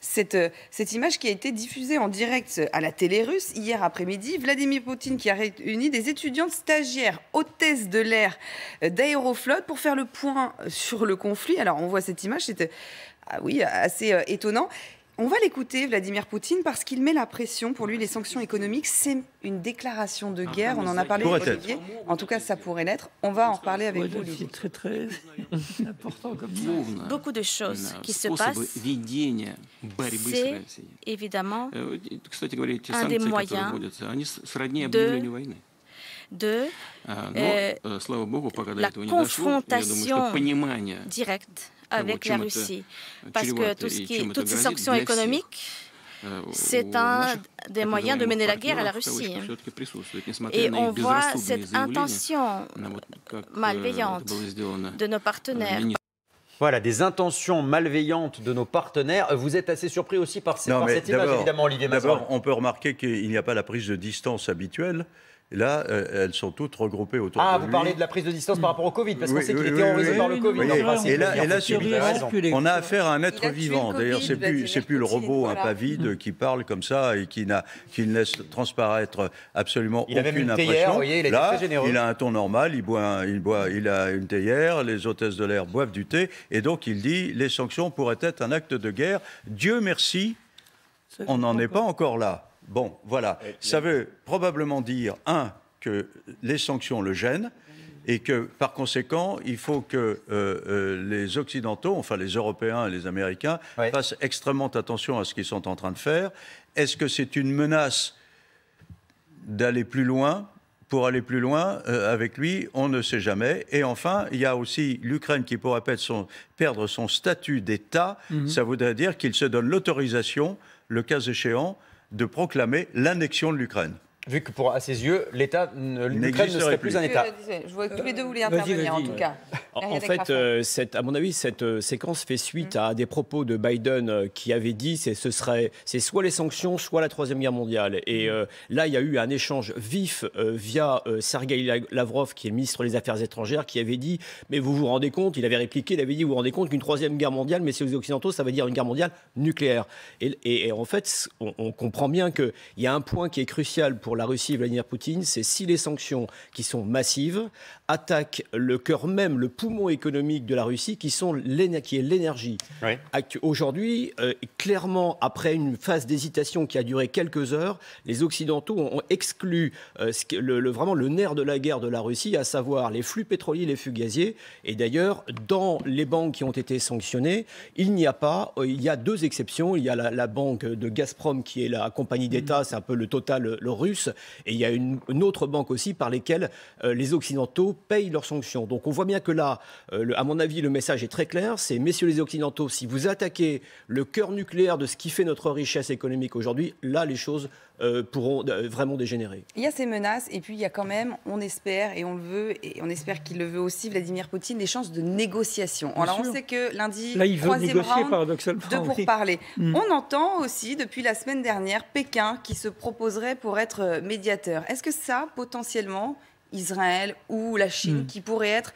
cette image qui a été diffusée en direct à la télé russe hier après-midi. Vladimir Poutine qui a réuni des étudiantes stagiaires hôtesses de l'air d'Aéroflot pour faire le point sur le conflit. Alors on voit cette image, c'était assez étonnant. On va l'écouter, Vladimir Poutine, parce qu'il met la pression. Pour lui, les sanctions économiques, c'est une déclaration de guerre. On en a parlé avec Olivier. En tout cas, ça pourrait l'être. On va en reparler avec vous, Olivier. C'est très important comme ça. Beaucoup de choses qui se passent. C'est évidemment un des moyens de la confrontation directe avec la Russie. Parce que toutes ces sanctions économiques, c'est un des moyens de mener la guerre à la Russie. Et on voit cette intention malveillante de nos partenaires. Voilà, des intentions malveillantes de nos partenaires. Vous êtes assez surpris aussi par cette image, évidemment, Olivier Mazan. D'abord, on peut remarquer qu'il n'y a pas la prise de distance habituelle. Là, elles sont toutes regroupées autour de lui. Vous parlez de la prise de distance par rapport au Covid, parce qu'on sait qu'il est terrorisé par le Covid. Et là, on a affaire à un être vivant. D'ailleurs, c'est plus le robot impavide qui parle comme ça et qui ne laisse transparaître absolument aucune impression. Là, il a un ton normal, il a une théière, les hôtesses de l'air boivent du thé, et donc il dit les sanctions pourraient être un acte de guerre. Dieu merci, on n'en est pas encore là. Bon, voilà. Ça veut probablement dire, que les sanctions le gênent et que, par conséquent, il faut que les Occidentaux, enfin les Européens et les Américains, fassent extrêmement attention à ce qu'ils sont en train de faire. Est-ce que c'est une menace d'aller plus loin ? Pour aller plus loin avec lui, on ne sait jamais. Et enfin, il y a aussi l'Ukraine qui pourrait perdre son statut d'État. Ça voudrait dire qu'il se donne l'autorisation, le cas échéant, de proclamer l'annexion de l'Ukraine. Vu que, à ses yeux, l'Ukraine ne serait plus un État. Je vois que tous les deux voulaient intervenir, en tout cas. En fait, à mon avis, cette séquence fait suite à des propos de Biden qui avait dit c'est soit les sanctions, soit la Troisième Guerre mondiale. Et là, il y a eu un échange vif via Sergueï Lavrov, qui est ministre des Affaires étrangères, qui avait dit mais vous vous rendez compte, il avait répliqué, il avait dit vous vous rendez compte qu'une Troisième Guerre mondiale, mais c'est aux Occidentaux, ça veut dire une guerre mondiale nucléaire. Et en fait, on comprend bien qu'il y a un point qui est crucial pour la Russie et Vladimir Poutine, c'est si les sanctions qui sont massives attaquent le cœur même, le poumon économique de la Russie, qui est l'énergie. Oui. Aujourd'hui, clairement, après une phase d'hésitation qui a duré quelques heures, les Occidentaux ont exclu vraiment le nerf de la guerre de la Russie, à savoir les flux pétroliers, les flux gaziers. Et d'ailleurs, dans les banques qui ont été sanctionnées, il y a deux exceptions. Il y a la banque de Gazprom, qui est la compagnie d'État, c'est un peu le Total le russe, et il y a une autre banque aussi par lesquelles les Occidentaux payent leurs sanctions. Donc on voit bien que là, à mon avis, le message est très clair, c'est messieurs les Occidentaux, si vous attaquez le cœur nucléaire de ce qui fait notre richesse économique aujourd'hui, là les choses pourront vraiment dégénérer. Il y a ces menaces et puis il y a quand même, on espère et on le veut et on espère qu'il le veut aussi, Vladimir Poutine, des chances de négociation. Alors on sait que lundi, là, il veut négocier paradoxalement de pourparlers. On entend aussi depuis la semaine dernière Pékin qui se proposerait pour être médiateur. Est-ce que ça, potentiellement, Israël ou la Chine, qui pourrait être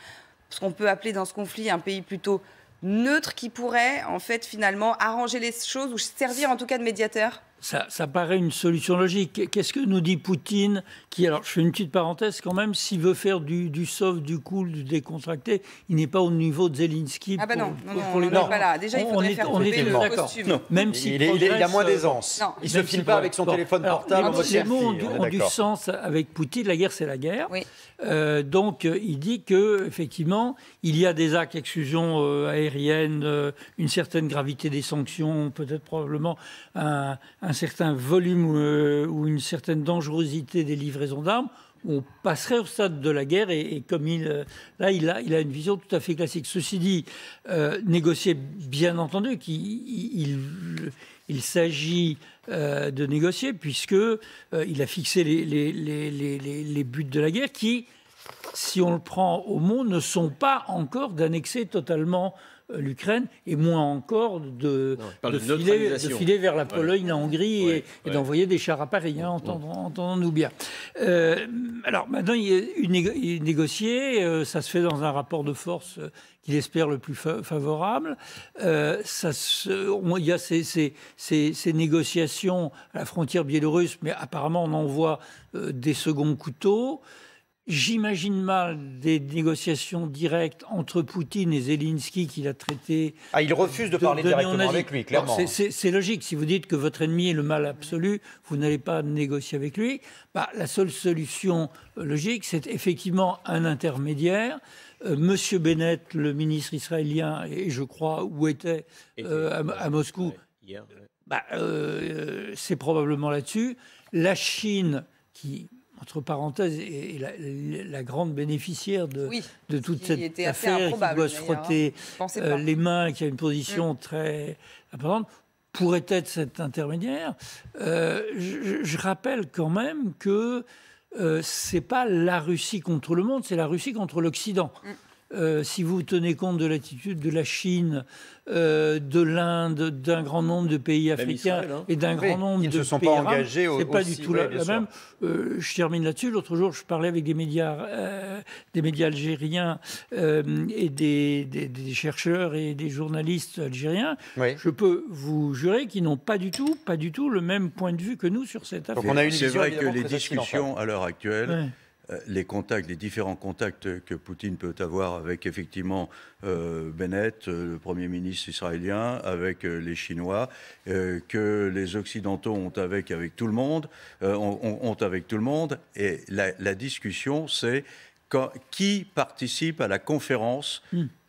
ce qu'on peut appeler dans ce conflit un pays plutôt neutre, qui pourrait en fait finalement arranger les choses ou servir en tout cas de médiateur ? Ça paraît une solution logique. Qu'est-ce que nous dit Poutine qui, alors je fais une petite parenthèse quand même, s'il veut faire du soft, du cool, du décontracté, il n'est pas au niveau de Zelensky. Ah bah non, on n'est pas là. Déjà, il faudrait faire tomber le costume. Non. Même s'il il a moins d'aisance. Il ne se filme pas avec son téléphone portable. Les mots ont du sens avec Poutine. La guerre, c'est la guerre. Oui. Donc, il dit qu'effectivement, il y a des actes d'exclusion aérienne, une certaine gravité des sanctions, peut-être probablement un certain volume ou une certaine dangerosité des livraisons d'armes, on passerait au stade de la guerre et comme il a une vision tout à fait classique. Ceci dit, négocier, bien entendu, il s'agit de négocier puisque il a fixé les buts de la guerre qui, si on le prend au mot, ne sont pas encore d'annexer totalement l'Ukraine, et moins encore de filer vers la Pologne, la Hongrie, et d'envoyer des chars à Paris, entendons-nous bien. Alors maintenant, il est négocié, ça se fait dans un rapport de force qu'il espère le plus favorable. Il y a ces négociations à la frontière biélorusse, mais apparemment on envoie des seconds couteaux. J'imagine mal des négociations directes entre Poutine et Zelensky qu'il a traité. Ah, il refuse de parler directement avec lui, clairement. C'est logique. Si vous dites que votre ennemi est le mal absolu, vous n'allez pas négocier avec lui. La seule solution logique, c'est effectivement un intermédiaire. Monsieur Bennett, le ministre israélien, et je crois où était à Moscou, hier, c'est probablement là-dessus. La Chine, qui, entre parenthèses, est la grande bénéficiaire de toute cette affaire, qui doit se frotter les mains, qui a une position très importante, pourrait être cet intermédiaire. Je rappelle quand même que c'est pas la Russie contre le monde, c'est la Russie contre l'Occident. Si vous tenez compte de l'attitude de la Chine, de l'Inde, d'un grand nombre de pays africains et d'un grand nombre de pays arabes, ils ne se sont pas engagés c'est pas du tout la même. Je termine là-dessus. L'autre jour, je parlais avec des médias algériens et des chercheurs et des journalistes algériens. Oui. Je peux vous jurer qu'ils n'ont pas du tout le même point de vue que nous sur cette affaire. C'est vrai que les discussions à l'heure actuelle... Les différents contacts que Poutine peut avoir avec effectivement Bennett, le Premier ministre israélien, avec les Chinois, que les Occidentaux ont avec tout le monde, Et la discussion, c'est qui participe à la conférence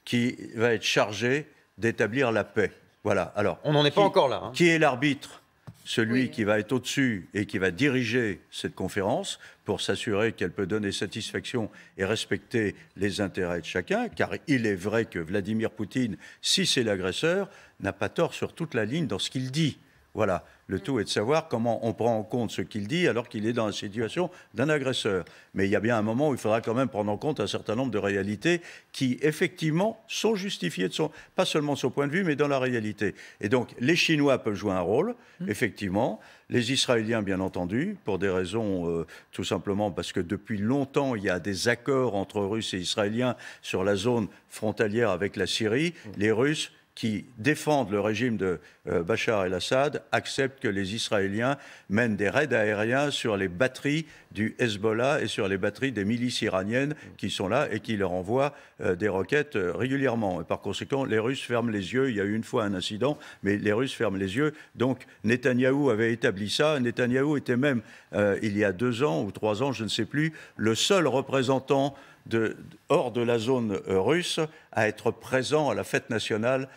qui va être chargée d'établir la paix. Voilà. Alors, on n'en est pas encore là. Qui est l'arbitre ? Celui qui va être au-dessus et qui va diriger cette conférence pour s'assurer qu'elle peut donner satisfaction et respecter les intérêts de chacun, car il est vrai que Vladimir Poutine, si c'est l'agresseur, n'a pas tort sur toute la ligne dans ce qu'il dit. Voilà, le tout est de savoir comment on prend en compte ce qu'il dit alors qu'il est dans la situation d'un agresseur. Mais il y a bien un moment où il faudra quand même prendre en compte un certain nombre de réalités qui, effectivement, sont justifiées, pas seulement de son point de vue, mais dans la réalité. Et donc, les Chinois peuvent jouer un rôle, effectivement. Les Israéliens, bien entendu, pour des raisons tout simplement parce que depuis longtemps, il y a des accords entre Russes et Israéliens sur la zone frontalière avec la Syrie. Les Russes, qui défendent le régime de Bachar el-Assad, acceptent que les Israéliens mènent des raids aériens sur les batteries du Hezbollah et sur les batteries des milices iraniennes qui sont là et qui leur envoient des roquettes régulièrement. Et par conséquent, les Russes ferment les yeux. Il y a eu une fois un incident, mais les Russes ferment les yeux. Donc, Netanyahou avait établi ça. Netanyahou était même, il y a 2 ans ou 3 ans, je ne sais plus, le seul représentant hors de la zone russe à être présent à la fête nationale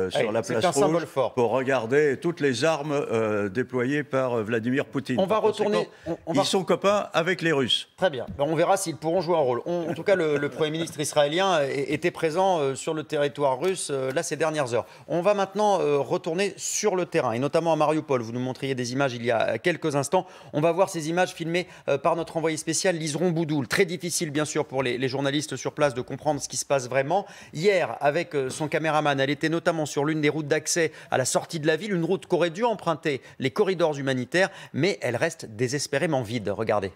sur la place Rouge pour regarder toutes les armes déployées par Vladimir Poutine. On va retourner. Ils sont copains avec les Russes. Très bien. On verra s'ils pourront jouer un rôle. En tout cas, le Premier ministre israélien était présent sur le territoire russe là ces dernières heures. On va maintenant retourner sur le terrain et notamment à Mariupol. Vous nous montriez des images il y a quelques instants. On va voir ces images filmées par notre envoyé spécial Liseron Boudoul. Très difficile bien sûr pour les journalistes sur place de comprendre ce qui se passe vraiment. Hier, avec son caméraman, elle était notamment sur l'une des routes d'accès à la sortie de la ville, une route qu'aurait dû emprunter les corridors humanitaires, mais elle reste désespérément vide. Regardez.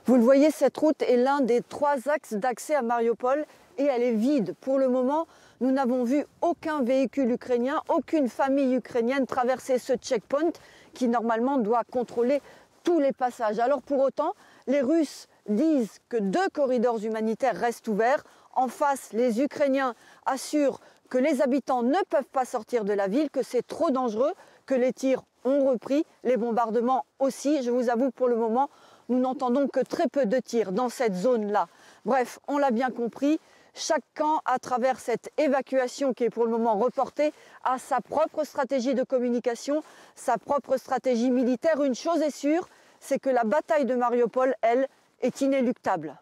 Vous le voyez, cette route est l'un des 3 axes d'accès à Mariupol et elle est vide. Pour le moment, nous n'avons vu aucun véhicule ukrainien, aucune famille ukrainienne traverser ce checkpoint qui normalement doit contrôler tous les passages. Alors pour autant, les Russes disent que 2 corridors humanitaires restent ouverts. En face, les Ukrainiens assurent que les habitants ne peuvent pas sortir de la ville, que c'est trop dangereux, que les tirs ont repris, les bombardements aussi. Je vous avoue, pour le moment, nous n'entendons que très peu de tirs dans cette zone-là. Bref, on l'a bien compris, chaque camp, à travers cette évacuation qui est pour le moment reportée, a sa propre stratégie de communication, sa propre stratégie militaire. Une chose est sûre, c'est que la bataille de Mariupol, elle, est inéluctable.